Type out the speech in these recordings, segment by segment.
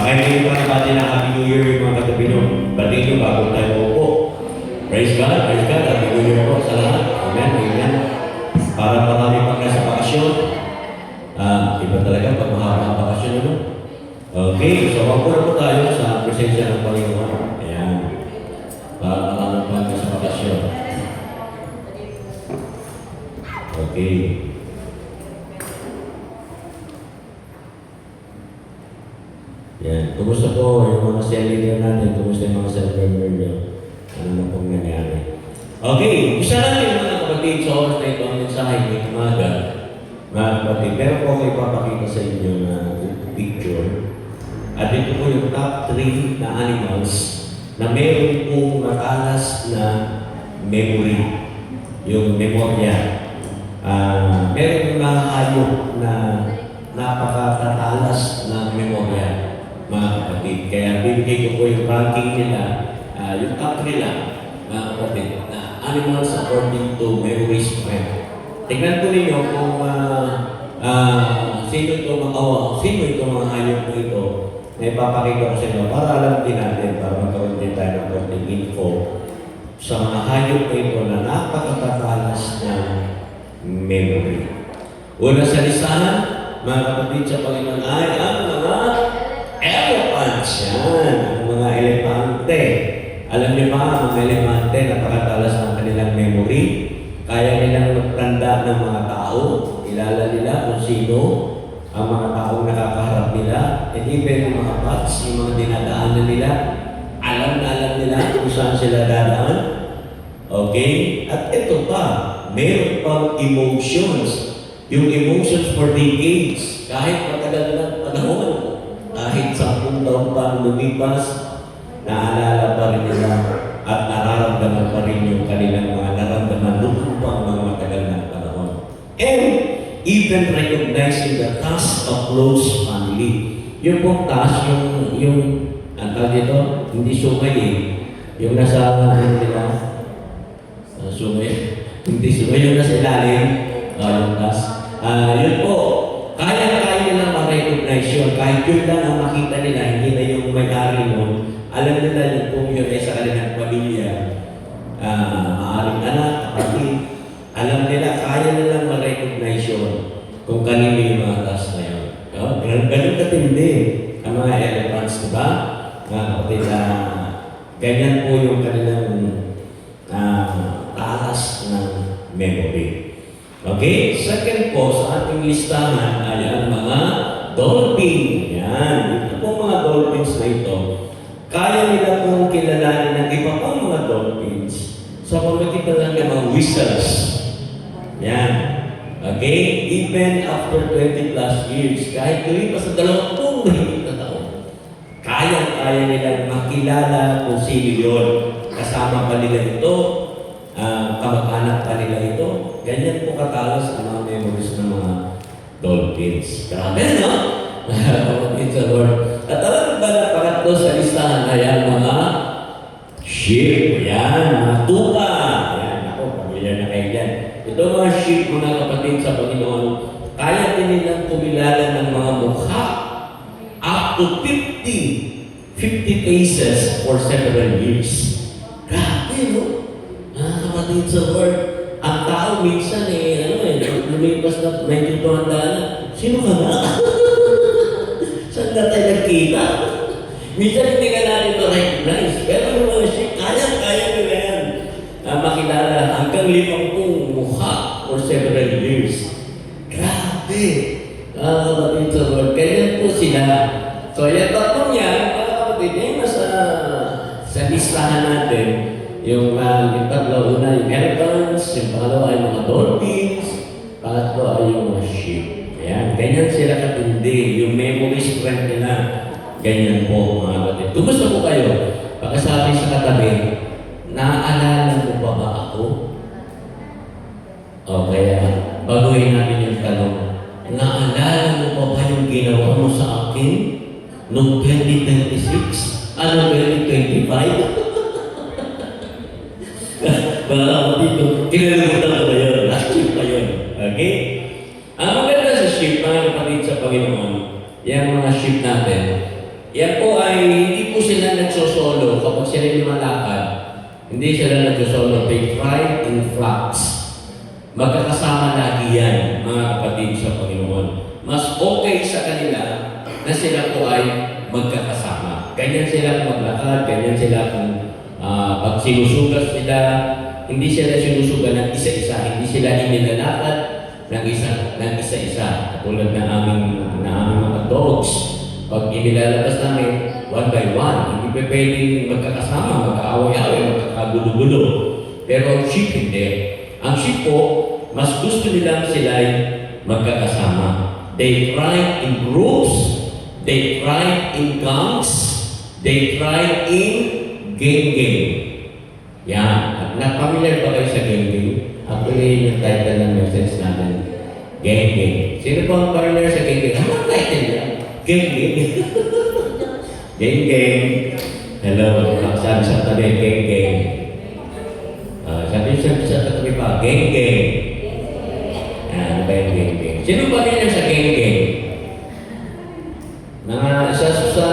Kahit hindi pa nabati na Happy New Year yung mga katabi nyo. Batiin nyo bago tayo po. Praise God, Happy New Year po sa lahat. Amen, amen. Para marami pang nasa bakasyon. Iba talaga pag mahaba ang bakasyon, ano? Okay, so wag po tayo sa presensya ng Panginoon. Ayan. Para marami pang nasa bakasyon. Okay. Yan. Kumusta po yung mga cell leader natin? Kumusta yung mga cell member nyo? Ano na pong nangyari? Okay. Isa lang yung mga kapatid sa oras na ito ang mensahe ng umaga. Mga kapatid, meron po ako ipapakita sa inyo na picture. At ito po yung top 3 na animals na meron pong matalas na memory. Yung memorya. Meron yung mga hayop na napakatatalas na memorya. Mga kapatid. Kaya bibigay ko po yung ranking nila, yung top 3 lang, mga kapatid, na animals according to memory strength. Tingnan po ninyo kung sino itong mga hayop po ito na ipapakita ko sa inyo para alam din natin, para magkaroon din tayo ng konting info sa mga hayop po ito na napakatatalas na memory. Una sa listahan, mga kapatid sa Panginoon ay ang mga elephants yan, ang mga elepante. Alam niyo ba, ang mga elepante, napakatalas ng kanilang memory. Kaya nilang magtanda ng mga tao. Kilala nila kung sino ang mga taong nakakaharap nila. And even yung mga bats, yung mga dinadaanan nila, alam nila kung saan sila dadaan. Okay? At ito pa, meron pang emotions. Yung emotions for decades. Kahit matagal na panahon, kahit 10 taon pa lumipas, naalala pa rin nila at nararamdaman pa rin yung kanilang mga naramdaman noong pang mga matagal na panahon. And even recognizing the task of close family. Yung pong task, yung ang tawag dito, hindi sumay eh. Yung nasa, nila, sumay, hindi sumay, yung nasa ilalim, yung task. Yun po, kaya nilang ma-recognize yun. Kahit yun lang ang makita nila, hindi na yung may-ari nun. Alam nila yung kung yun ay sa kanilang pamilya, maaaring anak, kapatid. Alam nila, kaya nilang ma-recognize yun kung kanino yung mga task na yun. Ganun katindi ang mga elephants, diba? Kapatid, ganyan po yung kanilang talas ng memory. Okay? Second po, sa ating listahan ay ang mga dolphin. Yan. Ito po mga dolphins na ito. Kaya nila pong kilalanin ng iba pang mga dolphins sa pamagitan lang ng mga whistles. Yan. Okay? Even after 20 plus years, kahit lumipas sa 20 mahigit na taon, kaya nila makilala kung sino yun. Kasama pa nila ito, kamag-anak pa nila ito. Ganyan po katalas ang mga memories ng mga dolphins. Grabe, no? It's a word. At alam ba na pangatlo sa listahan ay ang mga sheep. Yan, mga tuka. Yan, ako, pamilya na kayo dyan. Ito mga sheep, mga kapatid sa Panginoon, kaya din nilang kumilala ng mga mukha up to 50 faces for several years. Grabe, no? Kapatid sa word. Ang tao minsan lumipas na medyo tuhanda na. Sino ka na? Saan na tayo nagkita? Minsan hindi ka natin ma-recognize. Pero yung mga sheep, kaya nila yan. Makilala hanggang 50 mukha for several years. Grabe! Kapatid sa Lord. Ganyan po sila. So, yung tatlong yan, kapatid, yung sa listahan natin, yung tatlo, una yung elephants, yung pangalawa ay mga dolphins, pangatlo ay yung mga sheep. Ayan, ganyan sila katindi. Yung memory strength nila, ganyan po mga kapatid. Kumusta po kayo? Pagkasabi sa katabi, naaalala mo pa ba ako? O kaya, baguhin natin yung tanong, naaalala mo pa ba yung ginawa mo sa akin noong 2026? Ano 2025? Baka dito, kinalimutan ko ba yun? Last year pa yun. Okay? Ang maganda sa sheep, mga kapatid sa Panginoon, yung mga sheep natin, Yan po ay hindi po sila nagsosolo kapag sila lumalakad. Hindi sila nagsosolo. They thrive in flocks. Magkakasama lagi yan, mga kapatid sa Panginoon. Mas okay sa kanila na sila po ay magkakasama. Ganyan sila maglakad, ganyan sila kung pag sinusugat sila, hindi sila sinusugat ng isa-isa, hindi sila inilalakad ng isa-isa. Katulad na aming mga dogs. Pag inilalabas namin, one by one, hindi pa pwedeng magkakasama, magkaaway-away, magkakagulo-gulo. Pero ang sheep hindi. Ang sheep po, mas gusto nilang sila ay magkakasama. They thrive in groups, they thrive in gangs, they thrive in gang-gang. Yan. Na-familiar ba kayo sa gang-gang? Actually, yung title ng message natin, gang-gang. Sino ba ang familiar sa gang-gang? Ano ang title niya? Gang-gang. Gang-gang. Hello. Sabi sa tabi, gang-gang. Sabi sa tabi pa, gang-gang. Ano ba yung gang-gang? Sino ba nila sa gang-gang? Sa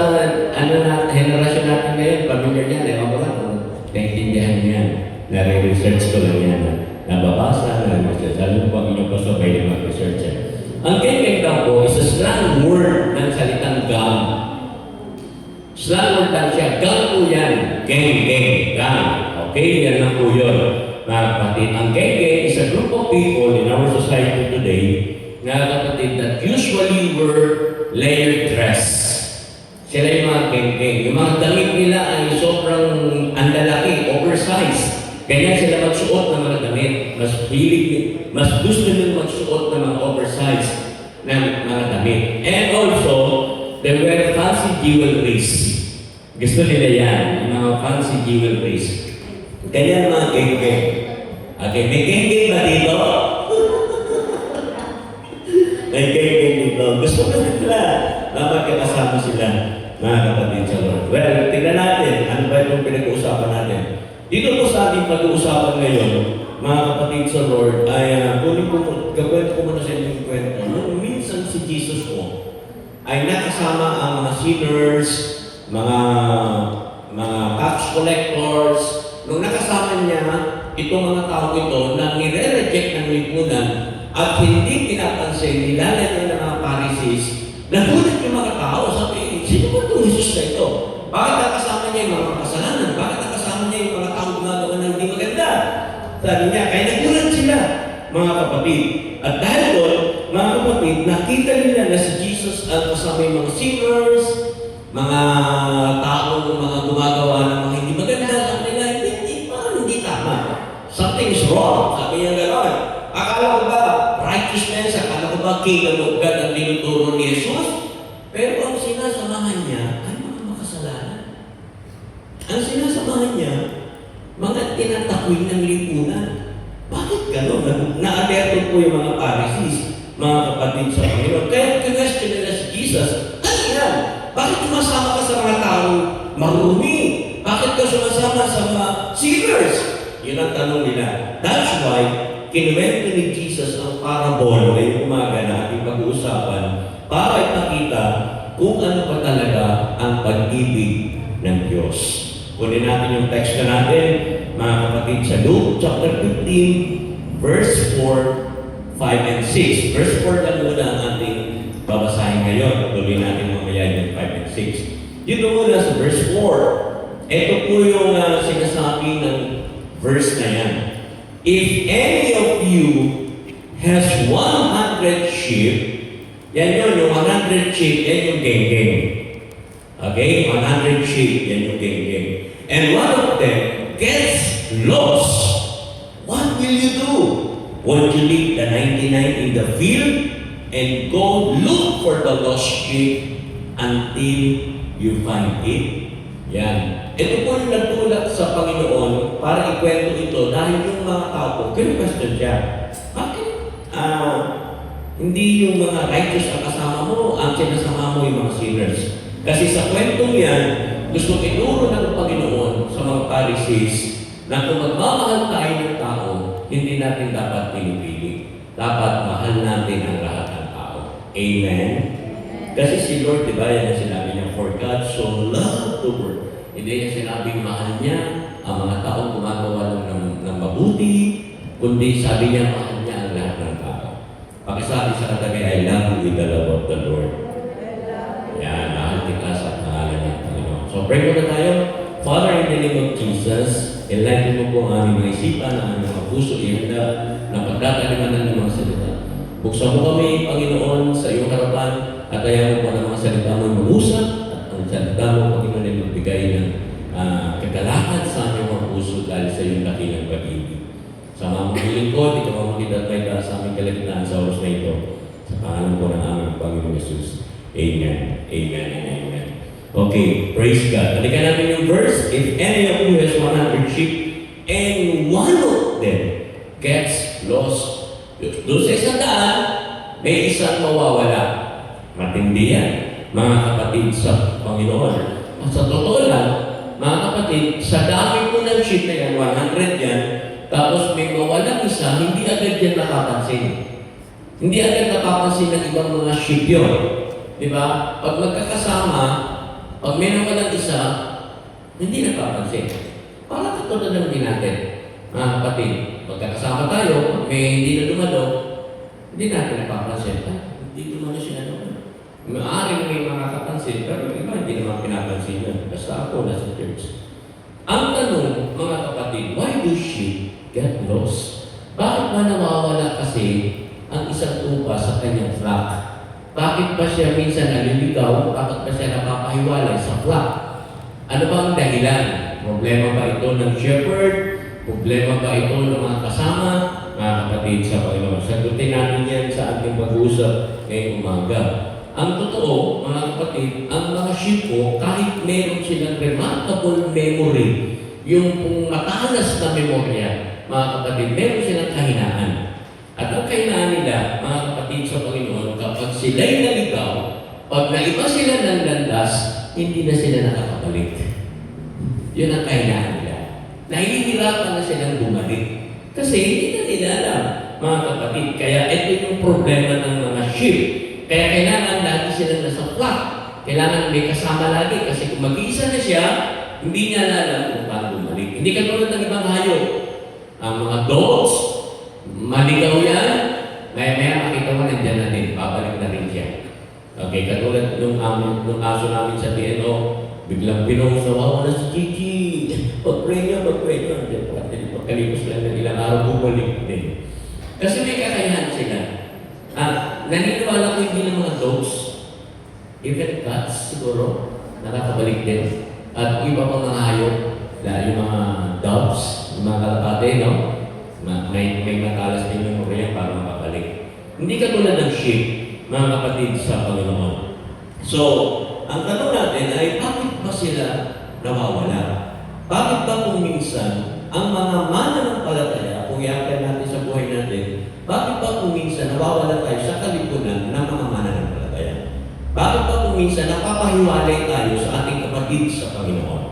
henerasyon natin ngayon, familiar yan. Ewan ko lang kung naintindihan niyan. Nare-research ko lang yan. Nababasa, nare-research. Alam ko ang inyong gusto, pwede mag-research yan. Ang gang-gang daw po is a slang word ng salitang gang. Slang word lang siya. Gang po yan. Gang-gang. Gang. Okay? Yan lang po yun. Mga kapatid, ang gang-gang is a group of people in our society today na kapatid that usually wear layered dress. Sila yung mga gang-gang. Yung mga damit nila ay sobrang andalaki, oversized. Ganyan sila magsuot ng mga damit. Mas gusto nila magsuot ng mga oversized na mga damit. And also, they wear fancy jewelries. Gusto nila yan, yung mga fancy jewelries. Ganyan mga gang-gang. Okay, may gang-gang ba dito? May gang-gang dito. Gusto ko nila na magkakasama sila, mga kapatid sa Lord. Well, tingnan natin, ano ba itong pinag-uusapan natin? Dito po sa ating pag-uusapan ngayon, mga kapatid sa Lord, ay gagawin ko muna sa inyong kwento. Nung minsan si Jesus po ay nakasama ang mga sinners, mga tax collectors. Nung nakasama niya itong mga tao ito na nire-reject ng lipunan at hindi pinapansin, nilalagay ng mga Pharisees, nagulat yung mga tao, sabi, sino ba itong Jesus na ito? Bakit nakasama niya yung mga kasalanan? Bakit nakasama niya yung mga tao gumagawa ng hindi maganda? Sabi niya, kaya nagulat sila, mga kapatid. At dahil doon, mga kapatid, nakita nila na si Jesus ang kasama yung mga sinners, mga tao, mga gumagawa ng mga hindi maganda. Sabi nila, hindi tama. Something is wrong. Sabi niya gano'n. Akala ko ba, righteousness, akala ko ba, kingdom of God ang tinuturo ni Jesus? Pero ang sinasamahan niya ay mga makasalanan. Ang sinasamahan niya, mga tinatakwil ng lipunan. Bakit gano'n? Na-alerto po yung mga Pharisees, mga kapatid sa Panginoon. Kaya kinwestiyon nila si Jesus, ano yan? Bakit sumasama ka sa mga taong marumi? Bakit ka sumasama sa mga sinners? Yun ang tanong nila. That's why, kinuwento ni Jesus ang parable ngayong umaga na ating pag-uusapan para ipakita kung ano pa talaga ang pag-ibig ng Diyos. Kunin natin yung text na natin, mga kapatid, sa Luke chapter 15, verse 4, 5, and 6. Verse 4 lang muna ang ating babasahin ngayon. Tuloy natin mamaya yung 5 and 6. Dito muna sa verse 4. Ito po yung sinasabi ng verse na yan. If any of you has 100 sheep, yan yun, yung 100 sheep, yan yung gang-gang. Okay? 100 sheep, yan yung gang-gang. And one of them gets lost. What will you do? Won't you leave the 99 in the field and go look for the lost sheep until you find it? Yan. Ito po yung nagtulak sa Panginoon para ikwento ito dahil yung mga tao po, question siya, bakit hindi yung mga righteous ang kasama mo, ang sinasama mo yung mga sinners? Kasi sa kwentong yan, gusto ituro ng Panginoon sa mga Pharisees na kung magmamahal tayo ng tao, hindi natin dapat pinipili. Dapat mahal natin ang lahat ng tao. Amen? Kasi si Lord, di ba, yan ang sinabi niya, For God so loved the world. Hindi niya sinabing mahal niya ang mga taong gumagawa ng mabuti, kundi sabi niya mahal niya ang lahat ng tao. Pakisabi sa katabi, I love you with the love of the Lord. Yan, mahal kita sa pangalan ng Panginoon. So pray muna tayo. Father, in the name of Jesus, enlighten mo po ang aming mga isipan, ang aming mga puso, ihanda na pagdakalimanan ng mga salita. Buksan mo kami, Panginoon, sa iyong harapan at ayaw mo po ng mga salita mo mag-usap at ang salita mo, Panginoon, ay magbigay ng kagalakan sa aming mga puso dahil sa iyong dakilang pag-ibig. Sa mga mahiling ko, di ka mamakita tayo sa aming kalagitnaan sa oras na ito. Sa pangalan po ng aming Panginoon Jesus. Amen. Amen and amen. Okay, praise God. Balikan natin yung verse. If any of you has 100 sheep and one of them gets lost, doon sa isang daan, may isang mawawala. Matindi yan, mga kapatid sa Panginoon. At sa totoo lang, mga kapatid, sa dami po ng sheep na yan, 100 yan, tapos may mawalang isa, hindi agad yan nakapansin. Hindi agad nakapansin ng ibang mga sheep yun. Diba? Pag magkakasama, pag may nawalang isa, hindi nakapansin. Parang katulad lang din natin, mga kapatid. Magkakasama tayo, pag may hindi na dumalo, hindi natin napapansin. Hindi dumalo siya ano. Maaaring may mga kapansin, pero iba hindi naman pinapansin yun. Basta ako nasa church. Ang tanong, mga kapatid, why do sheep get lost? Bakit ba nawawala kasi ang isang tupa sa kanyang flock? Bakit ba siya minsan naliligaw? Bakit ba siya napapahiwalay sa flock? Ano ba ang dahilan? Problema ba ito ng shepherd? Problema ba ito ng mga kasama? Mga kapatid sa Panginoon. Sagutin natin yan sa ating pag-uusap ngayong umaga. Ang totoo, mga kapatid, ang mga sheep po, kahit meron silang remarkable memory, yung matalas na memorya, mga kapatid, meron silang kahinaan. At ang kahinaan nila, mga kapatid sa Panginoon, kapag sila'y naligaw, pag naiba sila ng landas, hindi na sila nakakabalik. Yun ang kahinaan nila. Nahihirapan na silang bumalik. Kasi hindi na nila alam, mga kapatid. Kaya ito yung problema ng mga sheep. Kaya kailangan lagi silang nasa flock. Kailangan may kasama lagi. Kasi kung mag-iisa na siya, hindi niya alam kung paano bumalik. Hindi katulad ng ibang hayop. Ang mga dogs, maligaw yan, maya-maya makita mo nandiyan na din, babalik na rin siya. Okay, katulad nung aso namin sa TNO, biglang pinost na, wala si Gigi. Pag-pray niya. Pagkalimos lang na ilang araw, bumalik din. Kasi may kakayahan sila. Naniniwala ko hindi ng mga dogs, even cats siguro, nakakabalik din. At iba pang mga hayop, yung mga doves, yung mga kalapate, no? May matalas din yung mga para makabalik. Hindi katulad ng sheep, mga kapatid sa Panginoon. So, ang tanong natin ay bakit ba sila nawawala? Bakit ba kung minsan ang mga mananampalataya, kung i-apply natin sa buhay natin, bakit ba kung minsan nawawala tayo sa kalipunan ng mga mananampalataya? Bakit ba kung minsan napapahiwalay tayo sa ating kapatid sa Panginoon?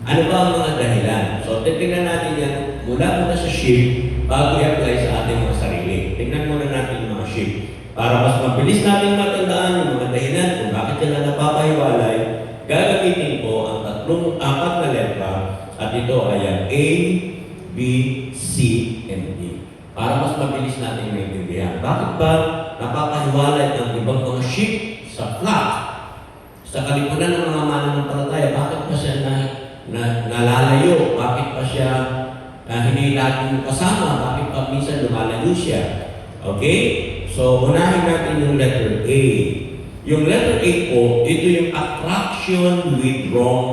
Ano ba ang mga dahilan? So, titingnan natin yan mula sa sheep bago i-apply sa ating mga sarili. Tingnan muna natin yung mga sheep. Para mas mabilis natin matandaan yung mga dahilan kung bakit sila napapahiwalay, gagamitin ko ang apat na letra at ito ay ang A, B, C, and D. Para mas mabilis natin maintindihan. Bakit ba napapahiwalay ang ibang mga sheep sa flock? Sa kalipunan ng mga mananampalataya, bakit pa siya nalalayo? Bakit pa siya hindi laging kasama? Bakit pa minsan lumalayo siya? Okay? So, unahin natin yung letter A. Yung letter A po, ito yung attraction with wrong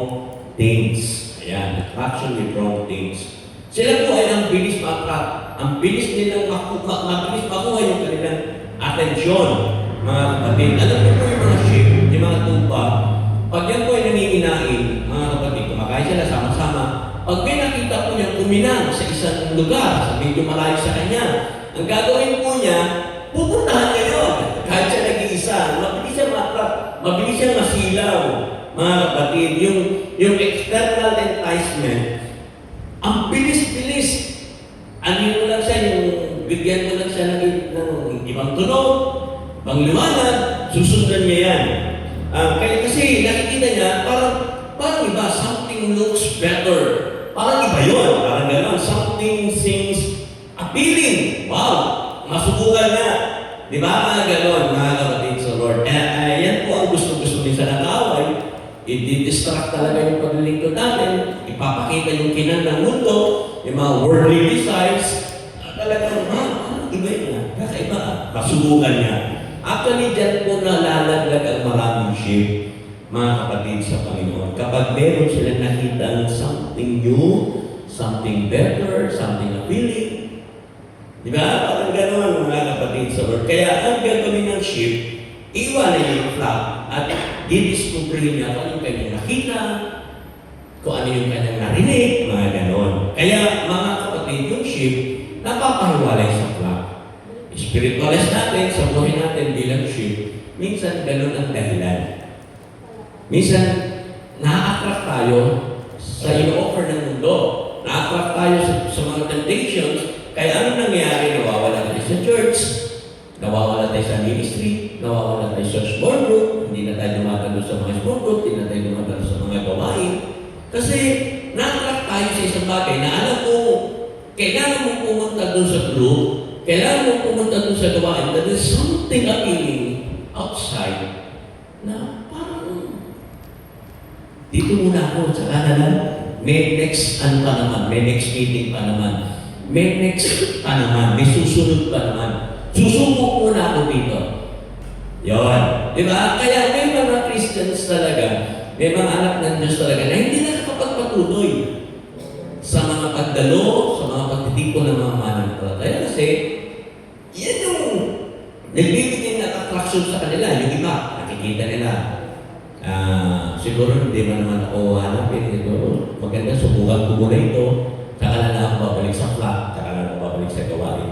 things. Ayan, attraction with wrong things. Sila po ay ang bilis ma-attract. Ang bilis nilang mabilis makuha yung kanilang atensyon, mga kapatid. Alam niyo po yung mga sheep, yung mga tupa, pag yan po ay naninginain, mga kapatid, kumakain sila sama-sama, pag may nakita po niya kuminang sa isang lugar, sa medyo malayo sa kanya, ang gagawin po niya, pupuntahan niya yun. Kahit siya nag-iisa, mabilis siya ma-attract, mabilis siya masilaw, mga kapatid. Yung external enticement, ang bilis-bilis. Ano lang siya, yung bigyan mo lang siya ng ibang tunog, pang liwanag, susundan niya yan. Kaya kasi Kasi nakikita niya, parang iba, something looks better. Parang iba yun, parang gano'n. Something seems appealing. Wow, masubukan niya. Di ba? Mga gano'n, mga kapatid sa Lord. Yan po ang gusto-gusto minsan ng away. I-distract talaga yung paglilingkod natin. Ipapakita yung kinan ng mundo, yung mga worldly desires. Talagang, iba yun. Kakaiba. Masubukan niya. Actually, dyan po nalalaglag ang maraming sheep, mga kapatid sa Panginoon. Kapag meron sila nakita something new, something better, something appealing. Di ba? Parang gano'n, mga kapatid sa Lord. Kaya ang gagawin ng sheep, iwanan niya yung flock at didiscover niya kung ano yung kanyang nakita, kung ano yung kanyang narinig, mga gano'n. Kaya, mga kapatid, yung sheep, napapahiwalay sa flock. Spiritualis natin, sa buhay natin bilang sheep, minsan ganun ang dahilan. Minsan, na-attract tayo sa ino-offer ng mundo. Na-attract tayo sa mga temptations. Kaya ano nangyayari? Nawawala tayo sa church, nawawala tayo sa ministry, nawawala tayo sa small group, hindi na tayo dumatalo sa mga small group, hindi na tayo dumatalo sa mga gawain. Kasi na-attract tayo sa isang bagay na alam mo, kailangan mo pumunta doon sa group, kailangan mo pumunta doon sa gawain, that is something appealing outside na parang dito muna ako, tsaka na lang, may next ano pa naman, may next meeting pa naman, may next pa naman, may susunod pa naman. Susubok muna ako dito. Yun. Di ba? Kaya may mga Christians talaga, may mga anak ng Diyos talaga na hindi nakakapagpatuloy sa mga pagdalo, sa mga pagtitipon ng mga mananampalataya. Kasi, yan yung nagbibigay ng attraction sa kanila. Yung iba, nakikita nila. Siguro hindi man naman ako hanapin. Siguro, maganda, subukan ko muna ito. Saka na ako babalik sa flock. Saka na ako babalik sa gawain.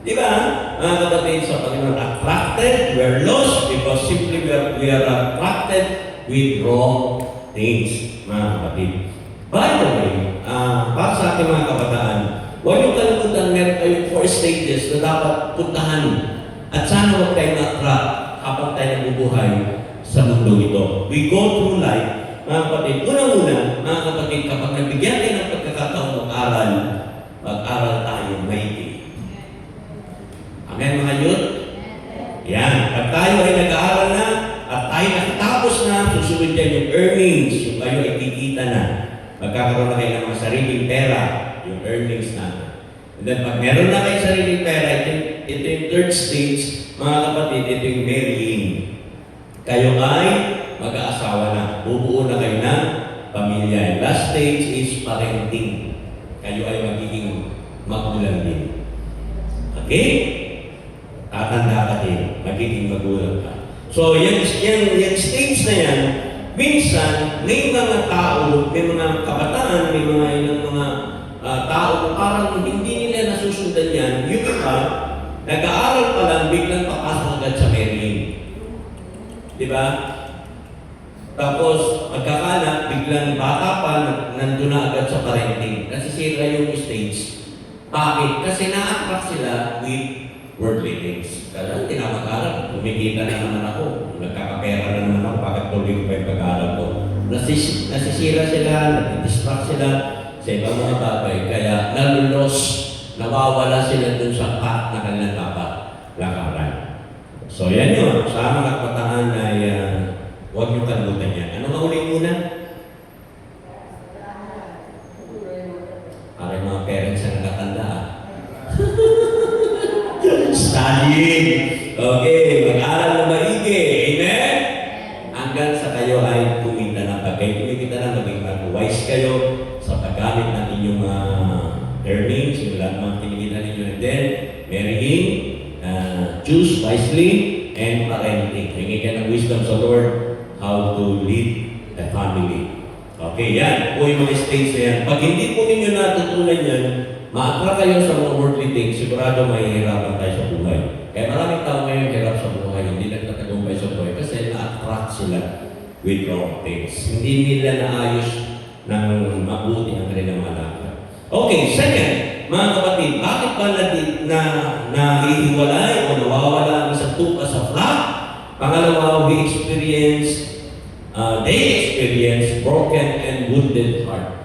Di ba? Mga kapatid sa Panginoon, attracted, we are lost because simply we are attracted with wrong things, mga kapatid. By the way, para sa ating mga kabataan, huwag yung kalimutan, meron kayong 4 stages na dapat puntahan. At sana huwag tayo na-attract habang tayo nabubuhay sa mundo ito. We go through life, mga kapatid. Una-una, mga kapatid, kapag nabigyan tayo ng pagkakataon mag-aral, mag-aral tayo maigi. Amen, mga yun? Yan. Pag tayo ay nag-aaral na, at tayo nakatapos na, susunod yan yung earnings, yung kayo ay kikita na. Magkakaroon na kayo ng mga sariling pera, yung earnings natin. And then, pag meron na kayo sariling pera, ito yung third stage, mga kapatid, ito yung marrying. Kayo ay mag-aasawa na. Bubuo na kayo ng pamilya. And last stage is parenting. Kayo ay magiging magulang din. Okay? Tatanda ka din. Magiging magulang ka. So, yung stage na yan, minsan, may mga tao, may mga kabataan, may mga ilang mga tao na parang hindi nila nasusundan yan. Yung iba, nag-aaral pa lang, biglang papasok agad sa marrying. Diba? Tapos, magkakanak, biglang bata pa, nandun na agad sa parenting. Kasi sira yung stage. Bakit? Kasi na-attract sila with worldly things. Kaya hindi na mag-aaral. Kumikita na naman ako. Nagkakapera na naman ako. Bakit tuloy ko pa yung pag-aaral ko? Nasisira sila, nadidistract sila sa ibang mga bagay. Kaya nalulos, nawawala sila dun sa path na kanilang dapat lakaran. So yan yun. Sa mga kabataan ay huwag niyo kalimutan yan. Ano nga ulit muna? Para yung mga parents na nakatanda. Studying. Okay, mag-aaral na maigi. Amen? Hanggang sa kayo ay kumita na bagay. Kumikita na maging wise kayo sa paggamit ng inyong earnings, yung lahat mga kinikita ninyo. And then, marrying, choose wisely, and parenting. Hingi ka ng wisdom sa Lord how to lead the family. Okay, yan. Po yung mga stage na yan. Pag hindi po ninyo natutunan yan, ma-attract kayo sa mga worldly things, sigurado mahihirapan tayo sa buhay. Kaya maraming tao ngayon hirap sa buhay, hindi nagtatagumpay sa buhay kasi na-attract sila with wrong things. Hindi nila naayos ng mabuti ang kanilang mga lakad. Okay, second, mga kapatid, bakit ba nahihiwalay o nawawala ang isang tupa sa flock? Pangalawa, we experience they experience broken and wounded heart.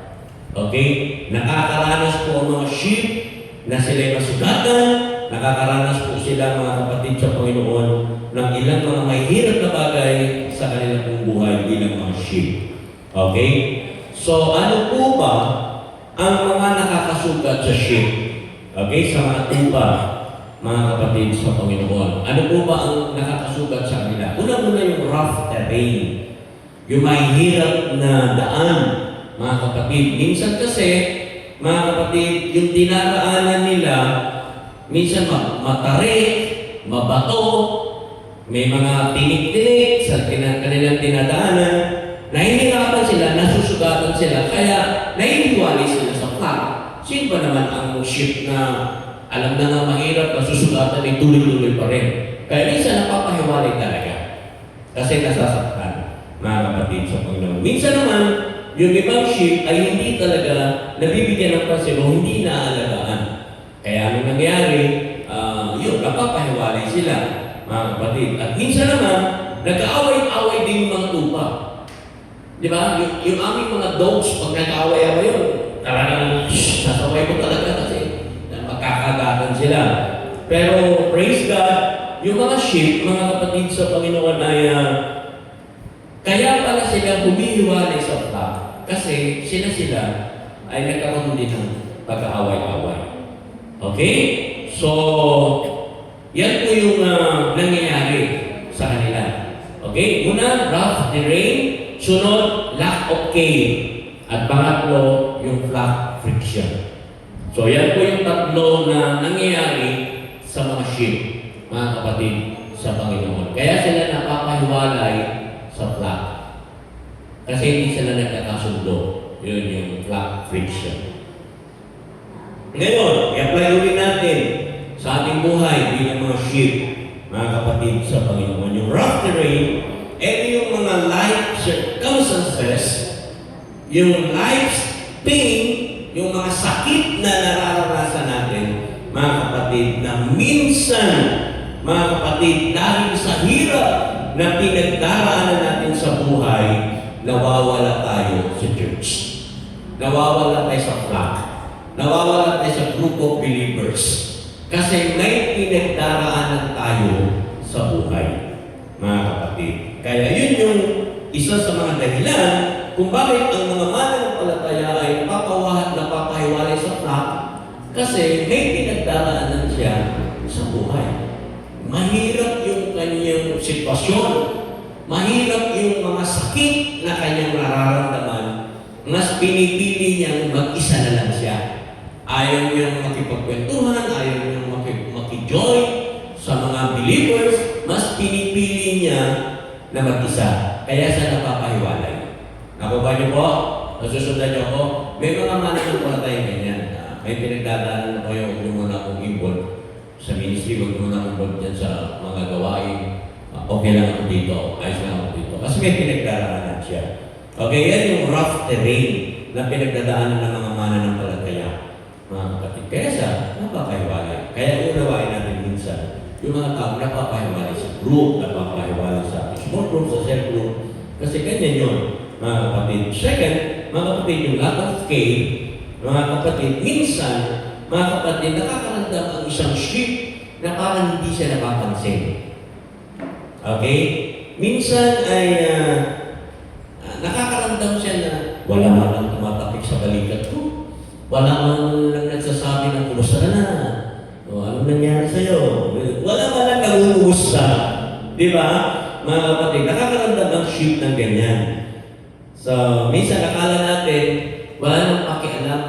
Okay? Nakakaranas po ang mga sheep na sila'y masugatan, nakakaranas po sila mga kapatid sa Panginoon ng ilang mga mahirap na bagay sa kanilang pong buhay bilang mga sheep. Okay? So, ano po ba ang mga nakakasugat sa sheep? Okay? Sa mga tupa, mga kapatid sa Panginoon. Ano po ba ang nakakasugat sa kanila? Una-una yung rough terrain. Yung mahirap na daan, mga kapatid. Minsan kasi, mga kapatid, yung dinaraanan nila, minsan matarik, mabato, may mga tinik-tinik sa kanilang dinadaanan, nahihirapan sila, nasusugatan sila, kaya nahihiwalay sila sa flock. Sino ba naman ang ship na alam na nga mahirap, nasusugatan ay tuloy-tuloy pa rin? Kaya minsan napapahiwalay talaga. Kasi nasasaktan, mga kapatid sa Panginoon. Minsan naman, yung ibang ship ay hindi talaga nabibigyan ng pansin o hindi naaalagaan. Kaya anong nangyari, yun, napapahiwalay sila, mga kapatid. At minsan naman, nag-aaway-away din yung mga tupa. Di ba? Yung aming mga dogs, pag nag-aaway-away yun, talagang sasaway ko talaga kasi magkakagatan sila. Pero, praise God, yung mga sheep, mga kapatid sa Panginoon ay kaya pala sila humihiwalay sa flock kasi sila ay nagkaroon din ng pag-aaway-away. Okay? So, yan po yung nangyayari sa kanila. Okay? Una, rough terrain. Sunod, lack of care. At pangatlo, yung flock friction. So, yan po yung tatlo na nangyayari sa mga sheep, mga kapatid sa Panginoon. Kaya sila napapahiwalay sa flock. Kasi hindi sila nagkakasundo. Yun yung flock friction. Ngayon, i-apply ulit natin sa ating buhay bilang mga sheep, mga kapatid sa Panginoon. Yung rough terrain, ito yung mga life circumstances, yung life's pain, yung mga sakit na nararanasan natin, mga kapatid, na minsan, mga kapatid, dahil sa hirap na pinagdaraanan natin sa buhay, nawawala tayo sa church. Nawawala tayo sa flock. Nawawala tayo sa group of believers. Kasi may pinagdaraanan tayo sa buhay, mga kapatid. Kaya yun yung isa sa mga dahilan kung bakit ang mga mananampalataya ay napapahiwalay sa flock kasi may pinagdaraanan siya sa buhay. Mahirap yung kanyang sitwasyon. Mahirap yung mga sakit na kanyang nararamdaman. Mas pinipili niyang mag-isa na lang siya. Ayaw niyang makipagkwentuhan, ayaw niyang makijoin sa mga believers. Mas pinipili niya na mag-isa. Kaya siya napapahiwalay. Nakuha niyo po? Nasusundan niyo po? May mga mananampalataya ganyan. May pinagdadaanan na kayo, huwag niyo muna akong involved sa ministry, huwag niyo muna akong involved dyan sa mga gawain. Okay lang ako dito, ayos lang ako dito. Kasi may pinagdadaanan siya. Okay, yan yung rough terrain na pinagdadaanan ng mga mananampalataya, mga kapatid. Kaya siya napapahiwalay. Kaya unawain natin minsan yung mga tao napapahiwalay sa group, napapahiwalay sa small group, sa cell group. Kasi ganyan yun, mga kapatid. Second, mga kapatid, yung lack of care, mga kapatid, minsan, mga kapatid, nakakaramdam ang isang sheep na parang hindi siya napapansin. Okay? Minsan ay nakakaramdam siya na wala man lang tumatapik sa balikat ko. Wala man lang nagsasabi ng kumusta ka na. O anong nangyari sa'yo? Wala man lang nangungumusta. Di ba? Mga kapatid, nakakaramdam ang sheep ng ganyan. So, minsan akala natin, wala nang pakialam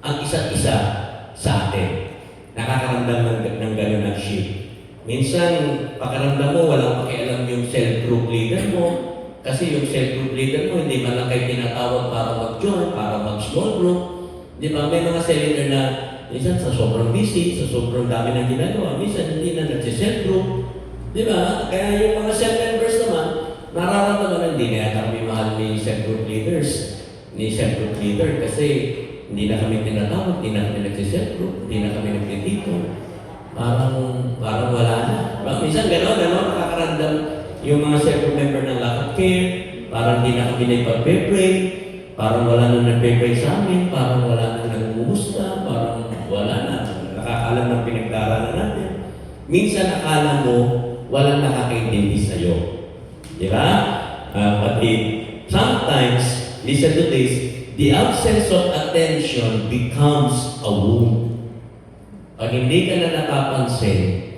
ang isa't isa sa atin. Nakakaramdam ng gano'n ng sheep. Minsan, pakiramdam mo, walang pakialam yung cell group leader mo. Kasi yung cell group leader mo, hindi man lang kayo tinatawag para mag-join, para mag-small group. Di ba? May mga cell leader na minsan sa sobrang busy, sa sobrang dami ng ginagawa, minsan hindi na nag-cell group. Di ba? Kaya yung mga cell members naman, nararamdaman hindi na kami mahal ni cell group leaders, ni cell group leader kasi hindi na kami tinatawag, hindi na kami nag-cell group, hindi na kami nagtitito. Parang wala na. Minsan gano'n, nakakaramdam yung mga cell group member ng lack of care, parang di na kami nagpag-pray, parang wala na nagpe-pray sa amin, parang wala na nangumusta, parang wala na, nakakalam ng pinagdaranan natin. Minsan akala mo, walang nakakaintindi sa'yo. Di ba? But sometimes, listen to this, the absence of attention becomes a wound. Pag hindi ka na napapansin,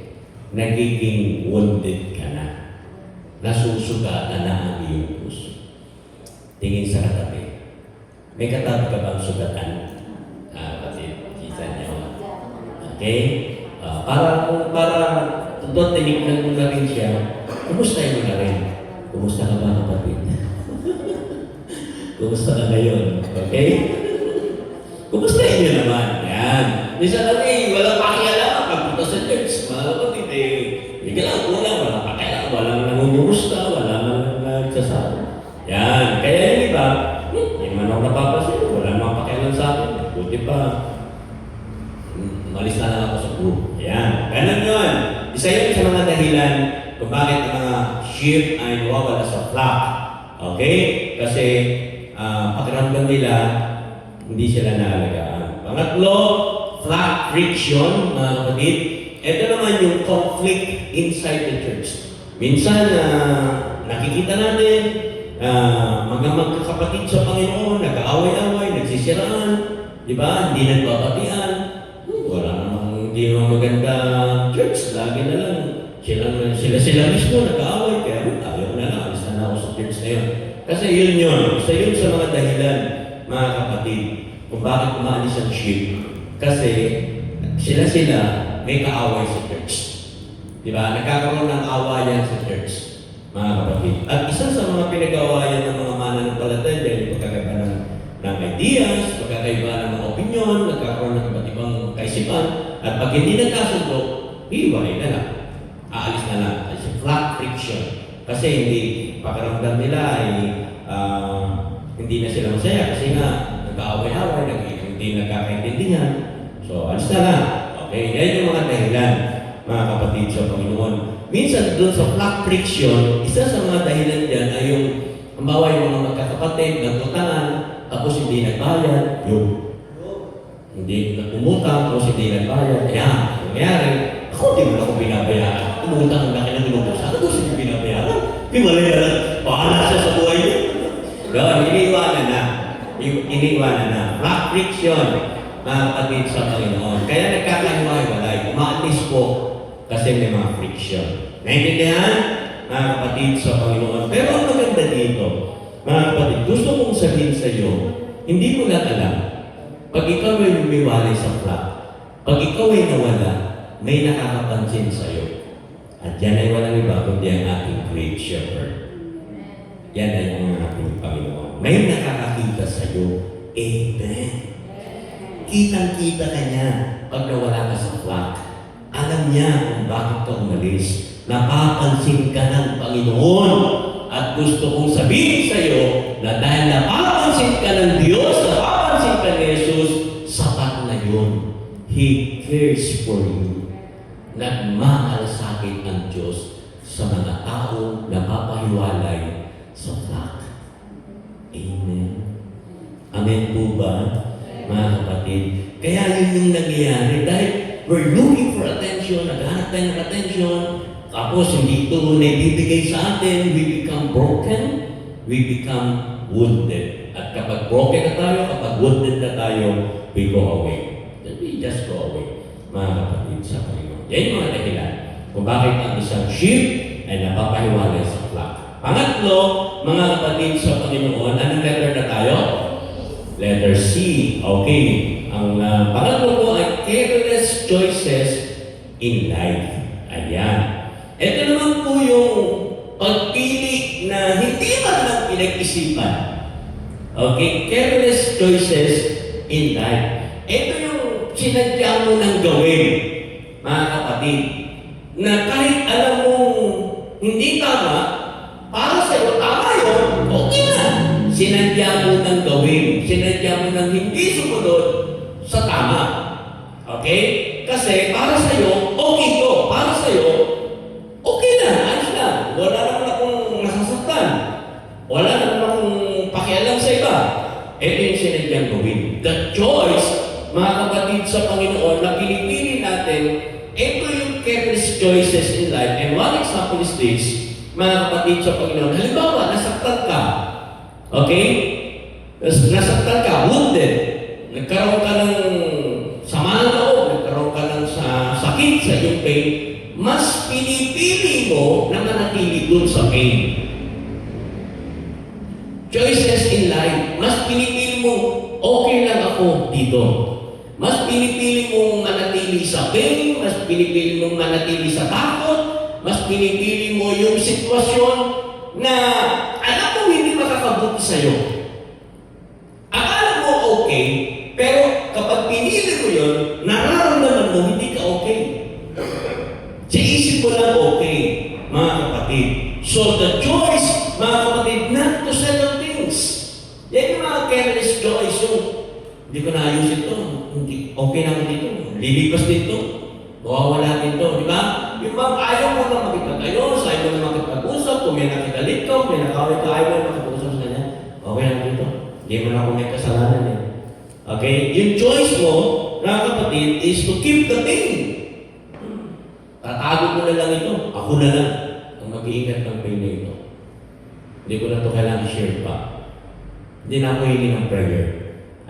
nagiging wounded ka na. Nasusugatan na ang iyong puso. Tingin sa katabi. May katabi ka bang sugatan? Kita niyo. Okay? Para tinignan mo na rin siya, kumusta mo na rin? Kumusta ka ba kapatid? Kumusta ka ngayon? Okay? Kumusta niyo naman? Yan. Minsan natin, walang pakialam pagpunta sa church. Mga kapatid, bigla lang kulang, walang pakialam, walang nangungumusta, walang nagsasabi. Yan. Kaya yung iba, hindi man ako napapasin, walang mga pakialam sa akin. Buti pa, malis na lang ako sa group. Yan. Ganun yun. Isa yun sa mga dahilan kung bakit ang mga sheep ay nawawala sa flock. Okay? Kasi pakiramdam nila, hindi sila naalagaan. Pangatlo, flock friction, mga kapatid. Ito naman yung conflict inside the church. Minsan, nakikita natin, mga magkakapatid sa Panginoon, nag-aaway-away, nagsisiraan, di ba? Hindi nagbabatian. Wala namang, hindi naman maganda church. Lagi na lang, sila mismo nag-aaway. Kaya ayaw na lang, alis na ako sa church na yun. Kasi yun. Isa yun sa mga dahilan, mga kapatid, kung bakit umaalis ang sheep. Kasi sila may kaaway sa church. Di ba? Nagkakaroon ng awayan sa church, mga kapatid. At isa sa mga pinag-awayan ng mga mananampalataya, yung pagkakaiba ng ideas, pagkakaiba ng mga opinion, nagkakaroon ng iba't ibang kaisipan. At pag hindi nagkasundo, hiwalay na lang. Aalis na lang. Kasi flat friction. Kasi hindi pakiramdam nila ay hindi na sila masaya kasi nga nag-aaway-away, hindi nagkakaintindihan. So, alis na lang. Okay? Yan yung mga dahilan, mga kapatid sa Panginoon. Minsan, doon sa flock friction, isa sa mga dahilan dyan ay yung, hambawa yung mga magkakapatid, nagtutangan, tapos hindi nagbayad, yung hindi umutang, tapos hindi nagbayad. Ayan, nangyari, ako di mo na ako binabayaran. Umutang ang laki ng inubusan, tapos hindi binabayaran. Di malay na lang, pahala siya sa buhay niya. Doon, iniiwanan na. Flock friction, mga kapatid sa Panginoon. Kaya nagkakahiwa-hiwalay, umaalis po kasi may mga friction. Naintindihan, mga kapatid sa Panginoon. Pero ang maganda dito, mga kapatid, gusto kong sabihin sa iyo, hindi mo lang alam, pag ikaw ay lumiwalay sa flock, pag ikaw ay nawala, may nakakapansin sa iyo. At yan ay walang iba, kundi ang ating great shepherd. Yan ay ang ating Panginoon. May nakakakita sa iyo. Amen. Kitang-kita ka niya pag nawala ka sa flock. Alam niya kung bakit ka umalis. Napapansin ka ng Panginoon. At gusto kong sabihin sa iyo na dahil napapansin ka ng Diyos, napapansin ka ni Jesus, sapat na yun. He cares for you. Nagmamalasakit ang Diyos sa mga taong napapahiwalay sa flock. Amen. Amen po ba, mga kapatid? Kaya yun yung nangyayari dahil we're looking for attention, naghahanap tayo ng attention, tapos hindi ito naibibigay sa atin, we become broken, we become wounded. At kapag broken na tayo, kapag wounded na tayo, we go away. We just go away, mga kapatid sa Panginoon. Yan yung mga dahilan kung bakit ang isang sheep ay napapahiwalay sa flock. Pangatlo, mga kapatid sa Panginoon, anong letter na tayo? Letter C. Okay. Ang pangatlo po ay careless choices in life. Ayan. Ito naman po yung pagpili na hindi man lang pinag-isipan. Okay? Careless choices in life. Ito yung sinadya mo ng gawin, mga kapatid, na kahit alam mo hindi tama, para sa iyo, tama yun, okay na. Sinadya mo ng gawin, sinadya mo ng hindi sumunod sa tama. Okay? Kasi para sa iyo, okay to. Para sa iyo, okay na, ayos na. Wala naman akong nasasaktan. Wala na naman akong pakialam sa iba. Ito yung sinadyang gawin. The choice, mga kapatid sa Panginoon, na pinipili natin, ito yung careless choices in life. And one example is this, mga kapatid sa Panginoon. Halimbawa, nasaktan ka. Okay? Nasaktan ka, wounded. Nagkaroon ka ng sama ng loob, nagkaroon ka ng sakit sa iyong pain, mas pinipili mo na manatili dun sa pain. Choices in life, mas pinipili mo, okay lang ako dito. Mas pinipili mong manatili sa pain, mas pinipili mong manatili sa takot, mas pinipili mo yung sitwasyon na alam mo hindi makakabuti sa'yo. Akala mo okay, pero kapag pinili mo yun, nararamdaman mo hindi ka okay. Sa isip mo lang okay, mga kapatid. So the choice, mga kapatid, not to settle things. Yan yung mga careless choice yung hindi ko naayusin ito, hindi, okay na ako dito, lilipas dito, mawawala dito, di ba? Yung mga ayaw mo na makipag-ayos, ayaw mo na makipag-usap, kung may nakagalit ka, kung may nakawin ka, ayaw mo na makipag-usap sa kanya, okay na dito, hindi mo na ako may kasalanan eh. Okay? Yung choice mo, mga kapatid, is to keep the pain. Tatago mo na lang ito, ako na lang ang mag-iingat ng pain na ito. Hindi ko na ito kailangan i-share pa. Hindi na ako hiling ng prayer.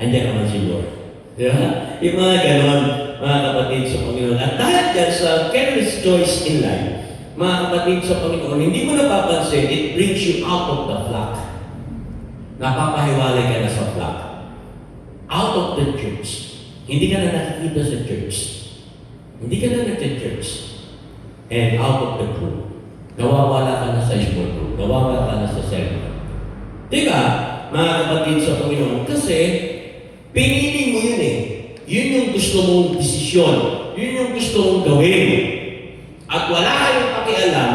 Andiyan naman si Lord. Di ba? Yung mga ganon, mga kapatid sa Panginoon. At dahil dyan sa careless choice in life, mga kapatid sa Panginoon, hindi mo napapansin, it brings you out of the flock. Napapahiwalay ka na sa flock. Out of the church. Hindi ka na nakikita sa church. Hindi ka na nag-church. And out of the group. Nawawala ka na sa small group. Nawawala ka na sa sermon. Diba, mga kapatid sa Panginoon? Kasi, pinili mo yun eh. Yun yung gusto mong desisyon. Yun yung gusto mong gawin. At wala kayong pakialam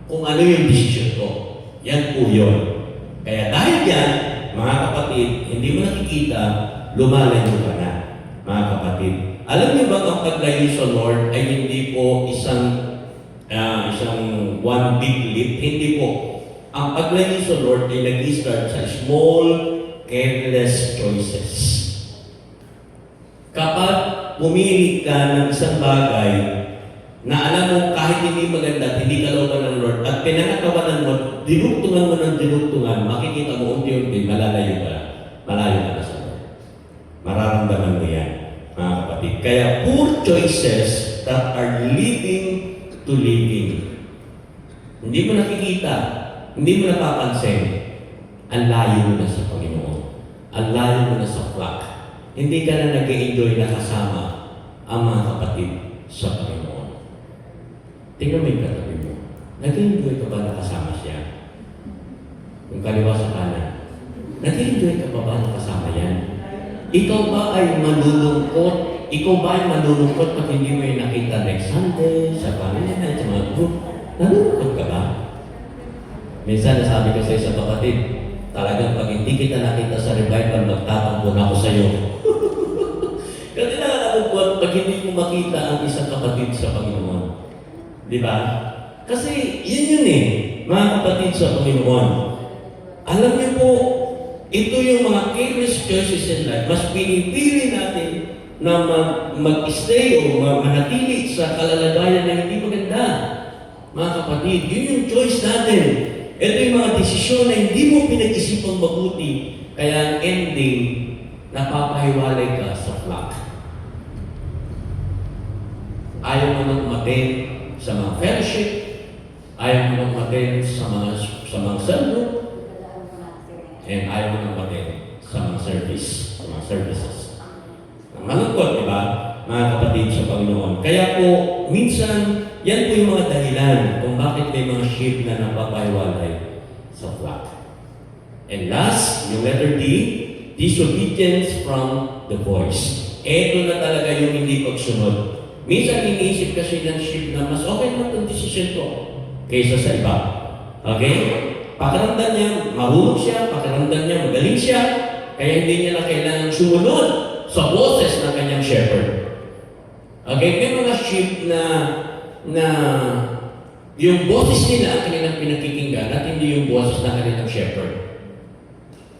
kung ano yung desisyon ko. Yan po yun. Kaya dahil yan, mga kapatid, hindi mo nakikita, lumalayo ka na, mga kapatid. Alam niyo ba ang paglayo sa Lord ay hindi po isang one big leap? Hindi po. Ang paglayo sa Lord ay nag-start sa small, careless choices. Kapag pumili ka ng isang bagay na alam mo kahit hindi maganda at hindi kalooban ng Lord at pinangatawanan mo, dinugtungan mo ng dinugtungan, makikita mo unti-unti, malalayo ka. Malayo ka na sa Lord. Mararamdaman mo yan, mga kapatid. Kaya poor choices that are leading to living. Hindi mo nakikita, hindi mo napapansin, ang layo mo na sa Panginoon. Ang layo mo na sa flock. Hindi ka na nag-enjoy na kasama ang mga kapatid sa Panginoon. Tingnan mo yung katabi mo. Nag-enjoy ka ba na kasama siya? Yung kaliwa sa kanan. Nag-enjoy ka ba na kasama yan? Ikaw ba ay manunungkot? Ikaw ba ay manunungkot pag hindi mo yung nakita next Sunday, sa pamilya, sa mga group? Nanunungkot ka ba? Minsan nasabi ko sa isang kapatid, talagang pag hindi kita nakita sa revival, magtatampo na ako sa iyo. Kasi nakakapagpuan pag hindi mo makita ang isang kapatid sa Panginoon. Di ba? Kasi yun eh, mga kapatid sa Panginoon. Alam niyo po, ito yung mga careless choices in life. Mas pinipili natin na mag-stay o manatili sa kalalagayan na hindi maganda. Mga kapatid, yun yung choice natin. Ito yung mga desisyon na hindi mo pinag-isipang mabuti. Kaya ang ending, napapahiwalay ka sa flock. Ayaw mo nang umaten sa mga fellowship. Ayaw mo nang umaten sa mga cell group. And ayaw mo nang umaten sa mga services. Malungkot, di ba? Mga kapatid sa Panginoon. Kaya po, minsan, yan po yung mga dahilan kung bakit may mga sheep na napapahiwalay sa flock. And last, yung letter D, disobedience from the voice. Ito na talaga yung hindi pagsunod. Minsan iniisip kasi ng sheep na mas okay naman itong decision ko kaysa sa iba. Okay? Pakiramdam niya, mahulog siya, pakiramdam niya, magaling siya, kaya hindi niya na kailangan sumunod sa boses ng kanyang shepherd. Okay? May mga sheep na Yung boses nila ang kanilang pinakikinggan at hindi yung boses ng kanilang shepherd.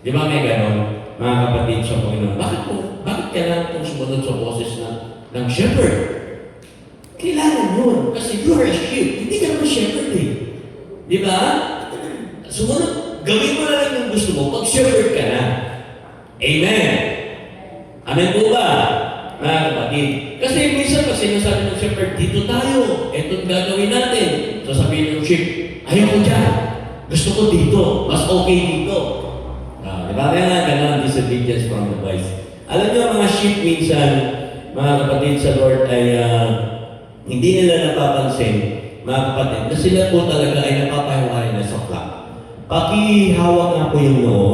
Di ba may ganon? Mga kapatid sa Panginoon, bakit kailangan kong sumunod sa boses ng shepherd? Kailangan yun. Kasi you are a sheep. Hindi ka naman shepherd eh. Di ba? Sumunod, gawin mo na lang yung gusto mo pag shepherd ka na. Amen. Amen po ba? Mga kapatid. Kasi minsan pag sinasabi ng shepherd, dito tayo. Ito'ng gagawin natin. Sasabihin ng sheep, ayaw ko dyan. Gusto ko dito. Mas okay dito. Diba? Kaya nga gano'n, disobedience from the voice. Alam niyo, mga sheep minsan, mga kapatid sa Lord, ay hindi nila napapansin, mga kapatid, na sila po talaga ay napapahiwain na sa flock. Pakihawak nga po yung noo,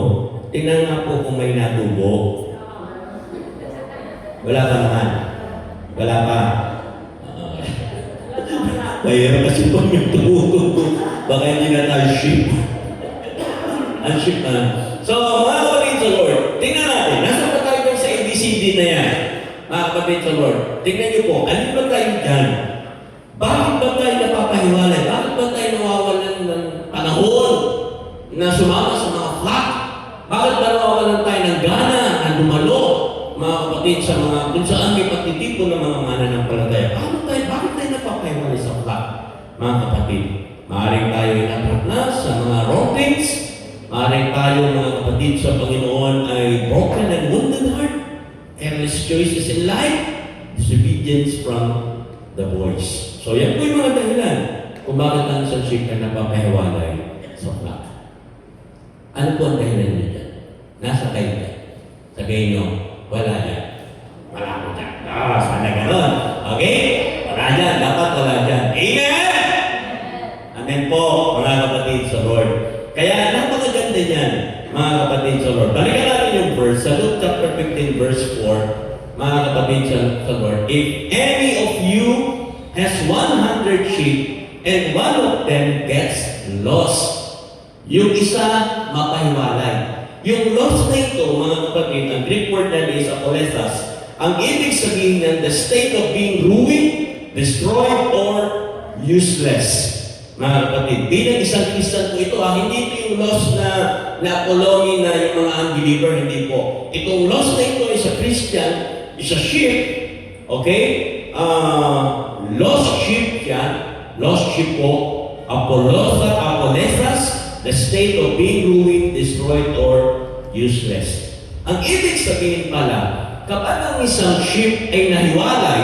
tingnan nga po kung may natubo. Wala pa naman. Wala pa. Mahirap kasi pag may tumutubo, baka hindi na tayo sheep. Ang sheep na. So, mga kapatid sa Lord, tingnan natin, nasa pa tayo sa ABCD na yan. Mga kapatid sa Lord, tingnan niyo po, alin ba tayo dyan? Bakit ba tayo napapahiwalay? Bakit ba tayo nawawalan ng panahon na sumama sa mga flock? Bakit ba nawawalan tayo ng gana, ng dumalo? Mga kapatid, sa mga, kung saan may patitipon ng mga mananampalataya. Bakit tayo napapahiwalay sa flock? Mga kapatid, maaaring tayo inatrap na sa mga wrongthings. Maaaring tayo, mga kapatid sa Panginoon, ay broken and wounded heart. Careless choices in life. Disobedience from the voice. So yan po yung mga dahilan kung bakit ang isang sheep ay napapahiwalay sa flock. Ano po ang dahilan niyo dyan? Nasa kayo dyan. Sabihin niyo, wala dyan. Wala ko dyan. Sana gano'n. Okay? Wala dyan. Dapat wala dyan. Amen! Amen po, mga kapatid sa Lord. Kaya napakaganda niyan, mga kapatid sa Lord. Balikan natin yung verse, sa Luke chapter 15, verse 4, mga kapatid sa Lord. If any of you has 100 sheep, and one of them gets lost, yung isa mapahiwalay. Yung lost na ito, mga kapatid, ang Greek word na is apolesas. Ang ibig sabihin ng the state of being ruined, destroyed, or useless. Mga kapatid, bilang isang Christian po ito, hindi ito yung lost na apology na yung mga unbeliever, hindi po. Itong lost na ito is a Christian, is a sheep, okay? Lost sheep yan, lost sheep po, apolesas, the state of being ruined, destroyed, or useless. Ang ibig sabihin pala, kapag ang isang sheep ay nahiwalay,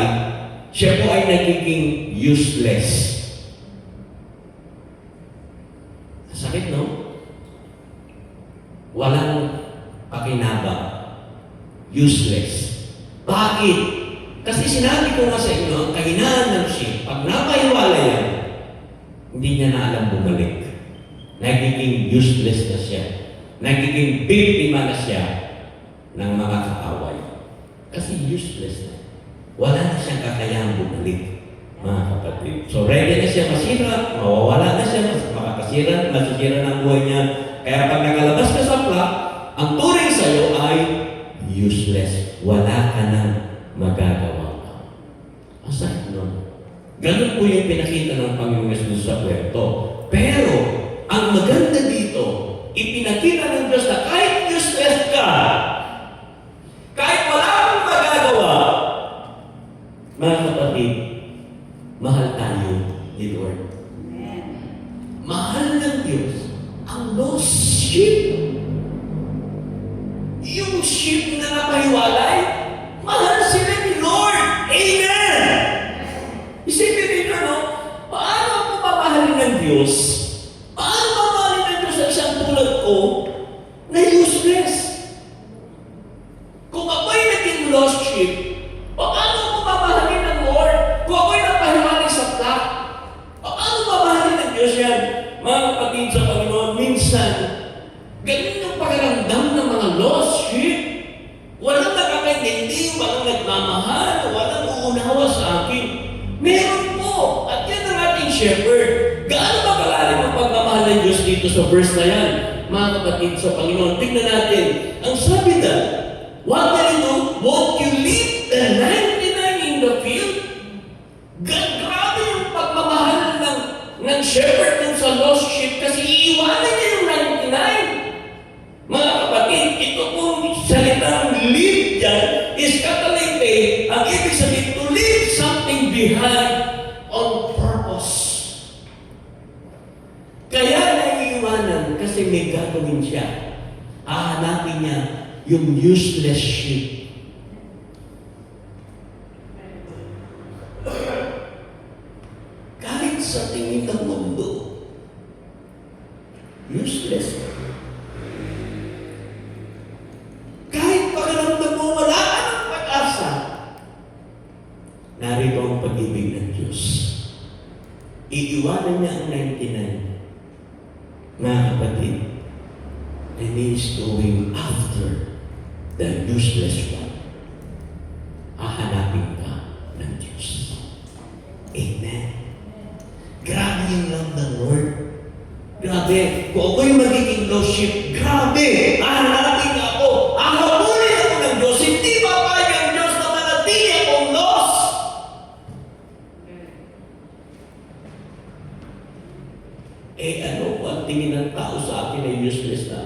siya po ay nagiging useless. Sakit, no? Walang pakinabang. Useless. Bakit? Kasi sinabi ko nga sa inyo, ang kahinaan ng sheep, pag napahiwalay yan, hindi niya na alam bumalik. Nagiging useless na siya. Nagiging biktima na siya ng mga kaaway. Kasi useless na. Wala na siyang kakayahang bumalik, mga kapatid. So ready na siya masira, mawawala na siya, masisira ng buhay niya. Kaya pag nakalabas ka sa flock, ang turing sa iyo ay useless. Wala ka nang magagawa. Ang sakit nun. Ganun po yung pinakita ng Panginoong Yesus sa kwento. Pero, ang maganda dito, ipinakita ng Diyos na kahit useless ka, kahit wala kang magagawa, mga kapatid, mahal tayo ni Lord. Mahal ng Diyos ang lost sheep. Yung sheep na napahiwalay, mahal sila ni Lord. Amen! Isipin nito, no? Paano ako mamahalin ng Diyos? Paano mamahalin ng Diyos sa isang tulad ko na useless? Kung ako'y naging lost sheep, paano ako mamahalin ng Lord? Kung ako'y napahiwalay sa flock, paano mamahalin ng Diyos yan? Mga kapatid sa Panginoon, minsan, ganun yung pakiramdam ng mga lost sheep. Walang nakakaintindi, walang nagmamahal, walang uunawa sa akin. Meron po, at yan ang ating shepherd. Gaano ba kalalim ang pagmamahal ng Diyos dito sa verse na yan? Mga kapatid sa Panginoon, tignan natin. Ang sabi na, what will you do? Won't you leave the 99 in the field? Grabe yung pagmamahal ng ng shepherd dun sa lost sheep kasi iiwanan niya yung 99. Mga kapatid, ito pong salitang leave dyan is katalite. Ang ibig sabihin, to leave something behind on purpose. Kaya naiiwanan kasi may gagawin siya. Hahanapin niya yung useless sheep. Kahit sa tingin ng mundo, useless. Kahit pakiramdam mo wala ka ng pag-asa, narito ang pag-ibig ng Diyos. Iiwanan niya ang 99. Mga kapatid, and He is going after the useless one. Hahanapin ka ng Diyos. Amen. Grabe yung love ng Lord. Grabe. Kung ako yung magiging lost sheep, grabe. Hahanapin ka ako. Hahabulin ako ng Diyos. Hindi papayag ang Diyos na manatili akong lost. Ano po ang tingin ng tao sa akin ay useless na?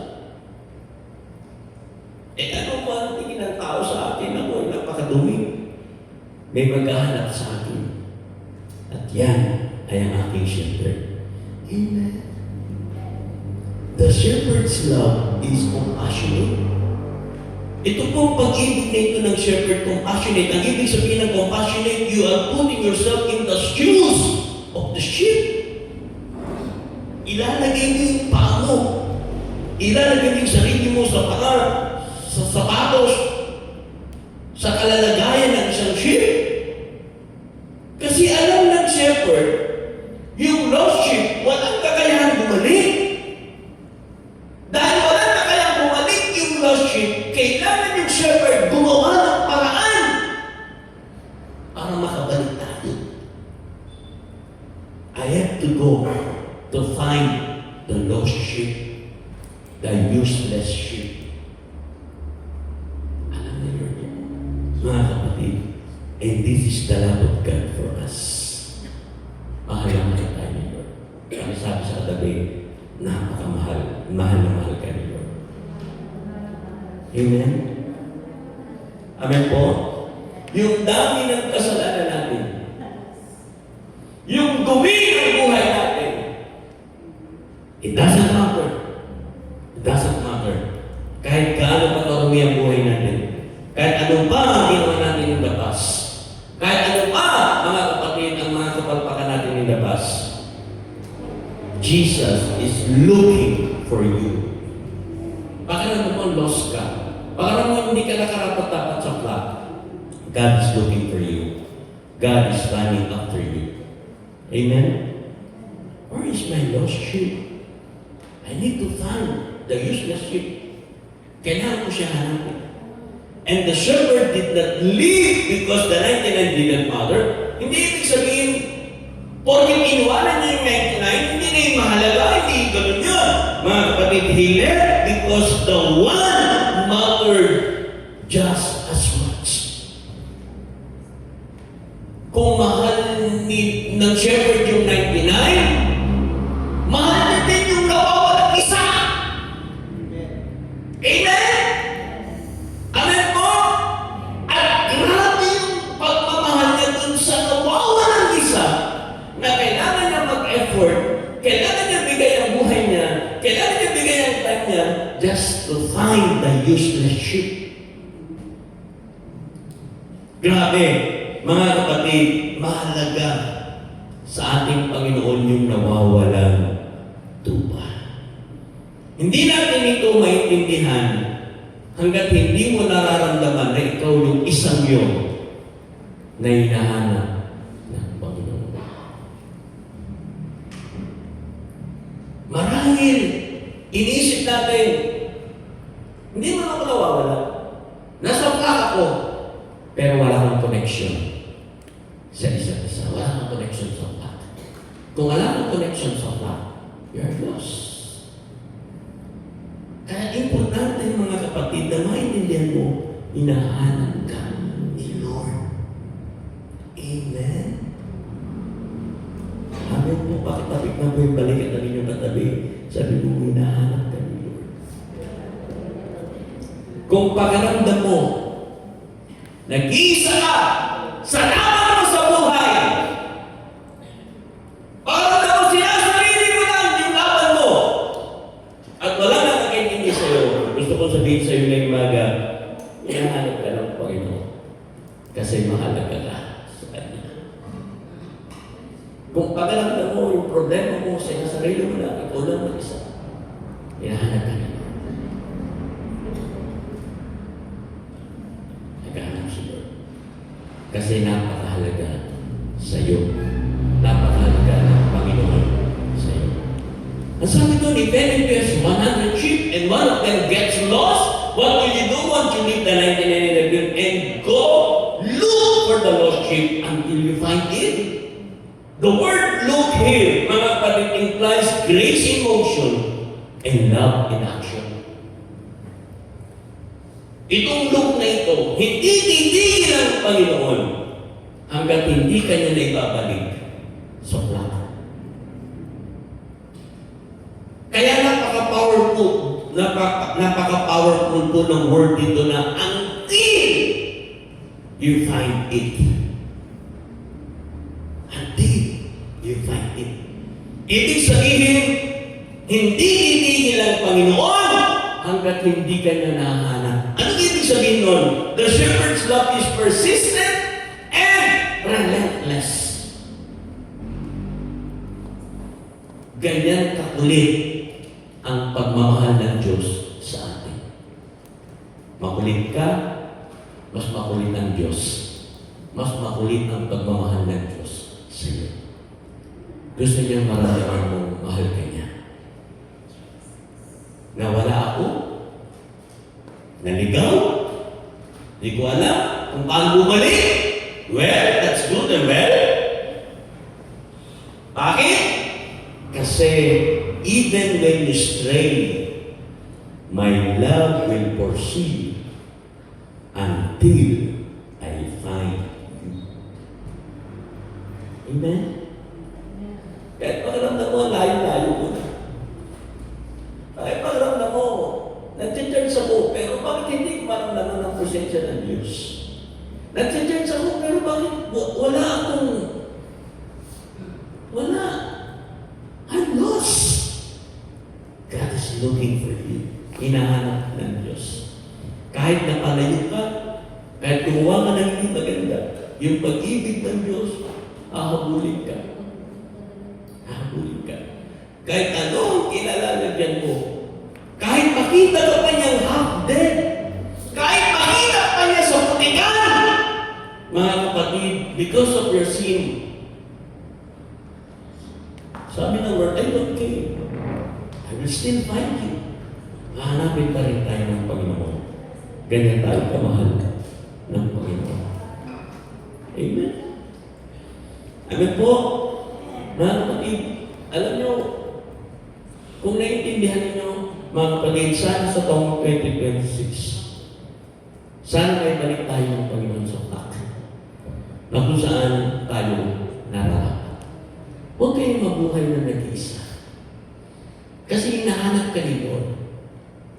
Ano po ang tingin ng tao sa akin? Ako ay napakadumi. May maghahanap sa akin. At yan ay ang aking shepherd. Amen. The shepherd's love is compassionate. Ito pong pag-ibig na ito ng shepherd, compassionate. Ang ibig sabihin ng compassionate, you are putting yourself in the shoes of the sheep. Ilalagay mo yung paa mo. Ilalagay mo yung sarili mo sa paa, sa sapatos, sa kalalagayan ng isang sheep. Kasi alam ng shepherd, yung lost sheep, walang kakayahan bumalik. Dahil walang kakayahan bumalik yung lost sheep, kailangan yung shepherd gumawa ng paraan para makabalik tayo. I have to go to find the lost sheep, the useless sheep. Alam niyo yun, mga kapatid, and this is the love of God for us. Mahal na tayo ni Lord. Kaya sabi sa katabi, napakamahal, mahal na mahal ka ni Lord. Amen? Amen po? Yung dami ng kasalanan natin, yung dumi ng buhay natin, it doesn't matter. It doesn't matter. Kahit gaano pa karumi ang buhay natin, kahit ano pa ang ginawa natin yung labas, kahit ano pa, mga kapatid, ang mga kapalpakan natin yung labas, Jesus is looking for you. Baka naman mo lost ka. Baka naman hindi ka nakarapat-dapat sa flat. God is looking for you. God is running after you. Amen? Where is my lost sheep? I need to find the useless sheep. Kailangan ko siya hanapin. And the shepherd did not leave because the 99 didn't matter. Hindi ibig sabihin, porque inuwanan niya yung 99, hindi na yung mahalaga, hindi ganun yun. Mga kapatid, he left because the one mattered just as much. Kung mahal ng shepherd yung 99, mahal na din yung nawawalang isa. Amen? Amen po? At grabe yung pagmamahal niya dun sa nawawalang isa na kailangan niya mag-effort, kailangan niya bigay ang buhay niya, kailangan niya bigay ang time niya just to find the useless sheep. Grabe, mga kapatid, mahalaga sa ating Panginoon yung nawawalang tupa. Hindi natin ito maintindihan hanggat hindi mo nararamdaman na ikaw yung isang yun na hinahanap ng Panginoon. Marahil, iniisip natin, hindi mo ako nawawala. Nasa plak ako, pero wala kang connection sa isa't isa. Wala kang connection sa plak. Kung wala kang connection sa plak, you're lost. Kaya importante mga kapatid na maintindihan mo, hinahanap ka ni Lord. Amen? Amen po, pakitapik ng mo yung balikat na inyong katabi. Sabi mo, hinahanap ka ni Lord. Kung pakiramdam mo, nag-iisa ka sa laban mo sa buhay, para daw sinasarili mo lang yung laban mo, at wala na nakikindi sa'yo, gusto ko sabihin sa'yo na yung maga, hinahanap ka ng Panginoon. Kasi mahalaga ka sa Kanya. Kung pakiramdam mo yung problema mo sa sarili mo lang, ikaw lang mag-isa, hinahanap ka na. Naghahanap si Lord. Kasi napakahalaga sa iyo. Napakahalaga ng Panginoon sa iyo. Ang sabi doon, if any bears 100 sheep and one of them gets lost, what will you do once you leave the 99 in the field and go look for the lost sheep until you find it? The word look here, mga kapatid, implies grace in motion and love in action. Itong look na ito, hindi titigil ang Panginoon hanggat hindi kanya na ibabalik sa plano. Kaya napaka-powerful po ng word dito na until you find it. Until you find it. Ibig sabihin, hindi titigil ang Panginoon hanggat hindi kanya nahanap. Anong ibig sabihin nun? The shepherd's love is persistent and relentless. Ganyan kakulit ang pagmamahal ng Diyos sa atin. Makulit ka, mas makulit ang Diyos. Mas makulit ang pagmamahal ng Diyos sa iyo. Gusto niya maramdaman mong mahal ka niya. Nawala ako, naligaw, di ko alam kung paano bumalik. Well, that's good and well. Bakit? Kasi even when you stray, my love will pursue until I find you. Amen? Kahit pakiramdam mo, layo-layo mo na. Kahit pakiramdam mo, nag-church ako, pero bakit hindi ko maramdaman ng presensya ng Diyos? Nag-church ako, pero bakit wala akong, wala. I'm lost. God is looking for you. Hinahanap ng Diyos. Kahit napalayo ka, kahit gumawa ka ng hindi maganda, yung pag-ibig ng Diyos, hahabulin ka. Hahabulin ka. Kahit ano ang kilalalagyan mo, kahit makita ka pa niyang half-dead, kahit makita pa niya sa putikan, mga kapatid, because of your sin, sabi ng Lord, I don't care. I will still find you. Hahanapin pa rin tayo ng Panginoon. Ganyan tayo kamahal ng Panginoon. Amen. Amen po. Mga kapatid, alam nyo, kung naiintindihan niyo, mga kapatid, sana sa taong 2026, sana may balik tayo ng Panginoon sa utak na kung saan tayo nararapat. Huwag kayong mabuhay na nag-iisa. Kasi hinahanap ka ni Lord.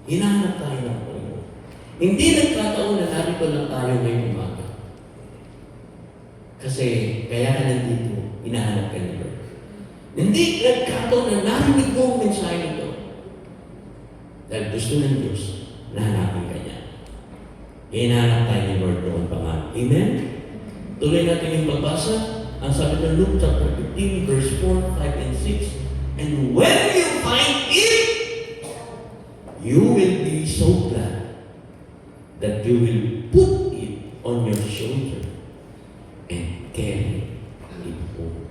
Hinahanap tayo ng Panginoon. Hindi nagkataon na narito lang tayo ngayong umaga. Kasi kaya ka nandito, hinahanap ka ni Lord. Hindi nagkataon na narinig mo ang mensahe nito. Dahil gusto ng Diyos na hanapin ka niya. Hinahanap tayo ni Lord noon pa nga. Amen? Tuloy natin yung pagbasa. Ang sabi ng Luke chapter 15, verse 4, 5, and 6. And when you find it, you will be so glad that you will put it on your shoulder and carry it home.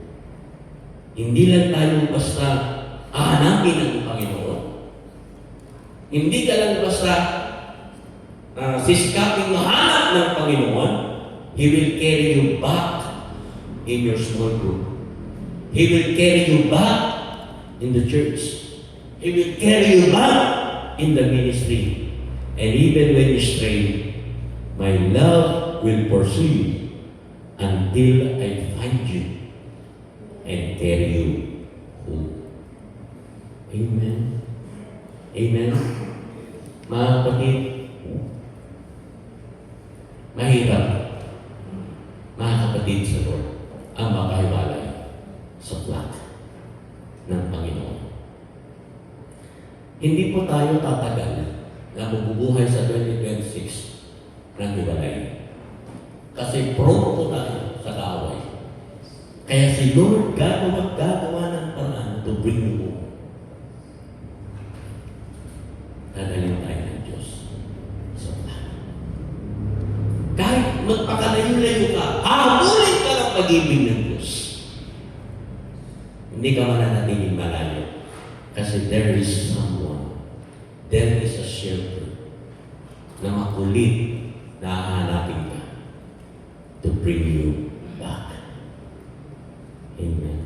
Hindi lang tayo basta hahanapin ang Panginoon. Hindi ka lang basta sisikaping mahanap ng Panginoon. He will carry you back in your small group. He will carry you back in the church. He will carry you back in the ministry. And even when you stray, my love will pursue you until I find you and carry you home. Amen. Amen. Mga kapatid, mahirap, mga kapatid sa Lord, ang makahiwalay sa plot ng Panginoon. Hindi po tayo tatagal na mabubuhay sa 2026 ng hiwalay. Kasi prone po tayo sa kaaway. Kaya si Lord gagawa ng paraan to bring you home. Dadalhin tayo ng Diyos sa plano. Kahit magpakalayo-layo ka, habulin ka ng pag-ibig ng Diyos. Hindi ka mananatiling malayo. Kasi there is someone, there is a shelter na makulit na hahanapin ka to bring you back. Amen.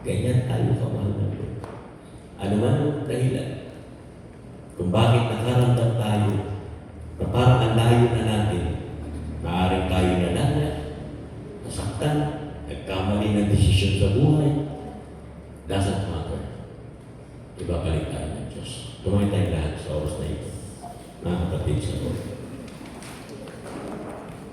Ganyan tayo kamahal ng Lord. Ano man ang dahilan kung bakit nakaramdam tayo na parang ang layo na natin, maaaring tayo nalala, nasaktan, nagkamali ng desisyon sa buhay, doesn't matter. Ibabalik tayo ng Diyos. Tumayo tayo lahat sa oras na ito. Mga kapatid sa Lord.